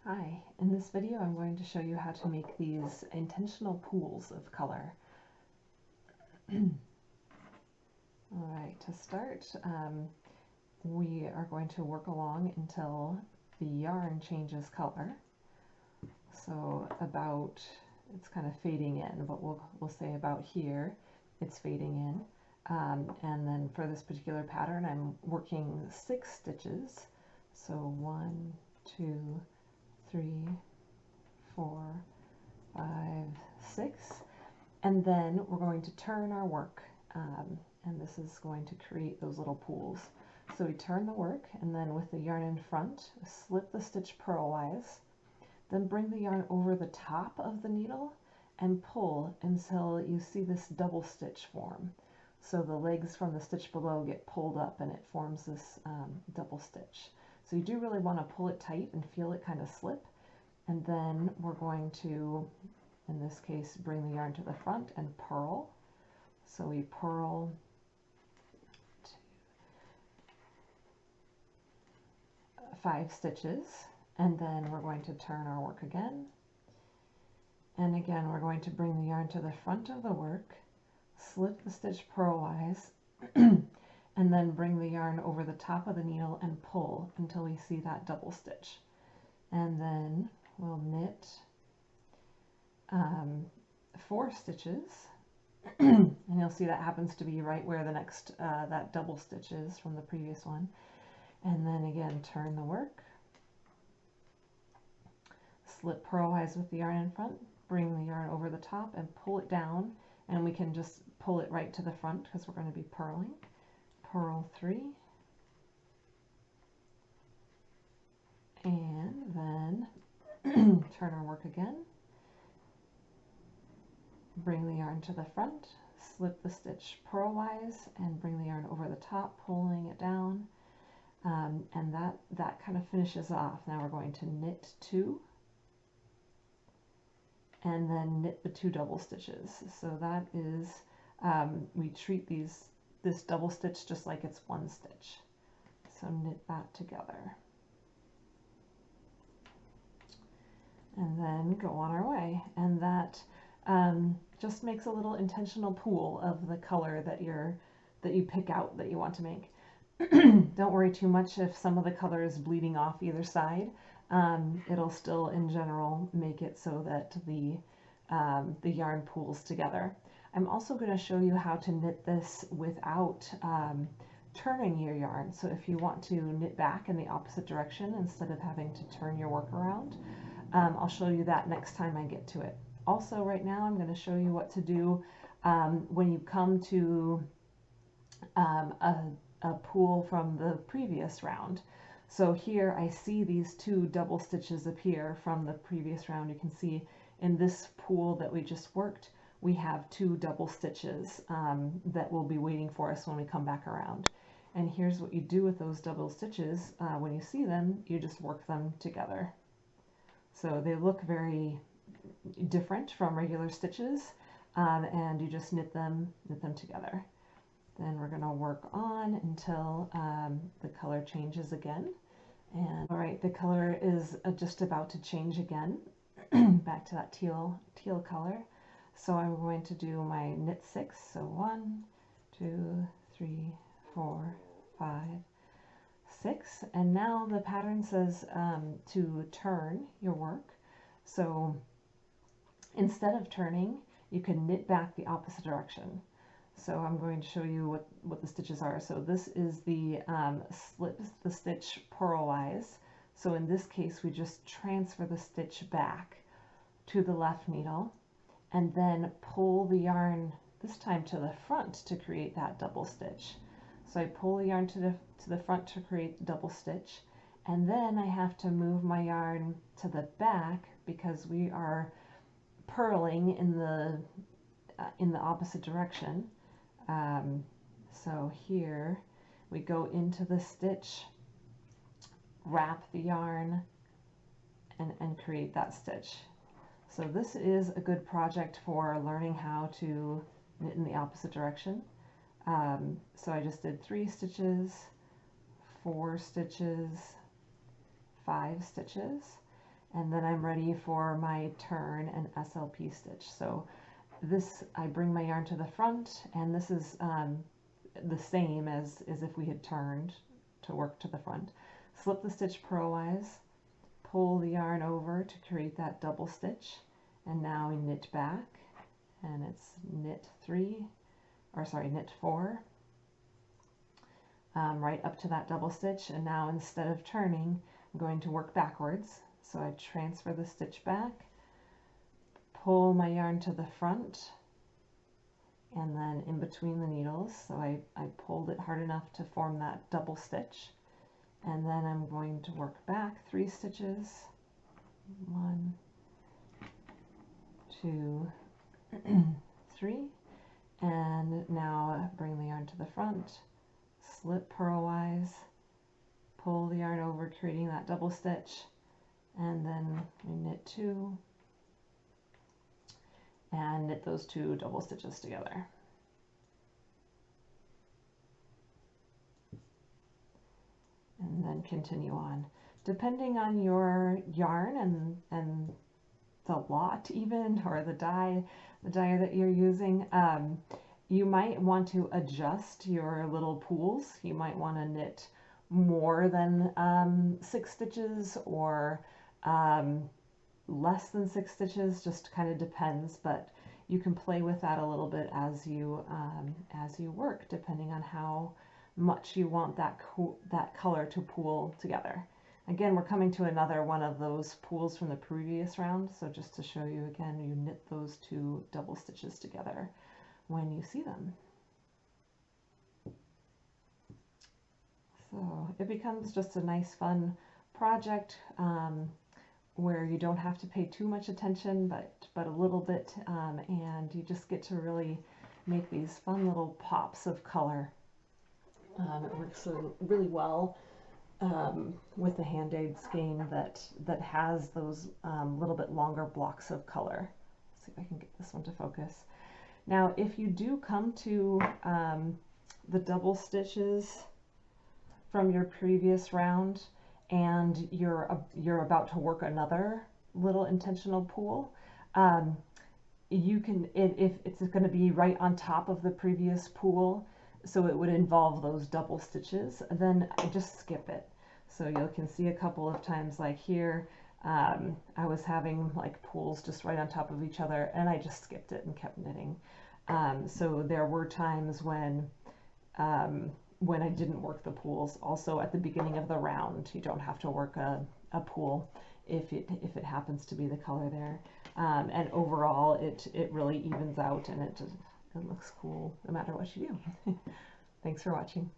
Hi, in this video I'm going to show you how to make these intentional pools of color. Alright, to start, we are going to work along until the yarn changes color. So it's kind of fading in, but we'll say about here it's fading in. And then for this particular pattern I'm working 6 stitches. So 1, 2, 3, 4, 5, 6, and then we're going to turn our work, and this is going to create those little pools. So we turn the work, and then with the yarn in front, slip the stitch purlwise, then bring the yarn over the top of the needle and pull until you see this double stitch form. So the legs from the stitch below get pulled up and it forms this double stitch. So you do really want to pull it tight and feel it kind of slip. And then we're going to, in this case, bring the yarn to the front and purl. So we purl 5 stitches, and then we're going to turn our work again. And again, we're going to bring the yarn to the front of the work, slip the stitch purlwise, and then bring the yarn over the top of the needle and pull until we see that double stitch. And then we'll knit 4 stitches, and you'll see that happens to be right where the next that double stitch is from the previous one. And then again, turn the work, slip purlwise with the yarn in front, bring the yarn over the top and pull it down, and we can just pull it right to the front because we're going to be purling. Purl 3, and then turn our work again, bring the yarn to the front, slip the stitch purlwise and bring the yarn over the top, pulling it down, and that kind of finishes off. Now we're going to knit 2 and then knit the 2 double stitches. So that is, we treat this double stitch just like it's 1 stitch. So knit that together. And then go on our way. And that just makes a little intentional pool of the color that you pick out that you want to make. Don't worry too much if some of the color is bleeding off either side. It'll still in general make it so that the yarn pools together. I'm also going to show you how to knit this without turning your yarn. So if you want to knit back in the opposite direction instead of having to turn your work around, I'll show you that next time I get to it. Also, right now I'm going to show you what to do when you come to a pool from the previous round. So here I see these 2 double stitches appear from the previous round. You can see in this pool that we just worked, we have 2 double stitches that will be waiting for us when we come back around. And here's what you do with those double stitches. When you see them, you just work them together. So they look very different from regular stitches, and you just knit them together. Then we're going to work on until the color changes again. And all right, the color is just about to change again, back to that teal color. So I'm going to do my knit 6. So 1, 2, 3, 4, 5, 6, and now the pattern says to turn your work. So instead of turning, you can knit back the opposite direction. So I'm going to show you what the stitches are. So this is the slip the stitch purlwise. So in this case, we just transfer the stitch back to the left needle and then pull the yarn this time to the front to create that double stitch. So I pull the yarn to the front to create the double stitch, and then I have to move my yarn to the back because we are purling in the opposite direction. So here we go into the stitch, wrap the yarn, and create that stitch. So this is a good project for learning how to knit in the opposite direction. So I just did 3 stitches, 4 stitches, 5 stitches, and then I'm ready for my turn and SLP stitch. So this, I bring my yarn to the front, and this is the same as if we had turned to work to the front. Slip the stitch purlwise, pull the yarn over to create that double stitch, and now we knit back, and it's knit knit 4, right up to that double stitch. And now instead of turning, I'm going to work backwards. So I transfer the stitch back, pull my yarn to the front, and then in between the needles, so I pulled it hard enough to form that double stitch, and then I'm going to work back 3 stitches, 1, 2, 3, and now bring the yarn to the front, slip purlwise, pull the yarn over, creating that double stitch, and then we knit 2, and knit those 2 double stitches together. And then continue on. Depending on your yarn and the lot even, or the dye that you're using, you might want to adjust your little pools. You might want to knit more than 6 stitches, or less than 6 stitches, just kind of depends, but you can play with that a little bit as you work, depending on how much you want that color to pool together. Again, we're coming to another one of those pools from the previous round, so just to show you again, you knit those 2 double stitches together when you see them. So it becomes just a nice fun project where you don't have to pay too much attention, but a little bit, and you just get to really make these fun little pops of color. It works really well with the Hand-Aid skein that has those little bit longer blocks of color. Let's see if I can get this one to focus. Now, if you do come to the double stitches from your previous round, and you're about to work another little intentional pool, you can, if it's going to be right on top of the previous pool, so it would involve those double stitches, then I just skip it. So you can see a couple of times, like here, I was having like pools just right on top of each other, and I just skipped it and kept knitting. So there were times when I didn't work the pools. Also at the beginning of the round, you don't have to work a pool if it happens to be the color there. And overall, it really evens out, and it looks cool no matter what you do. Thanks for watching.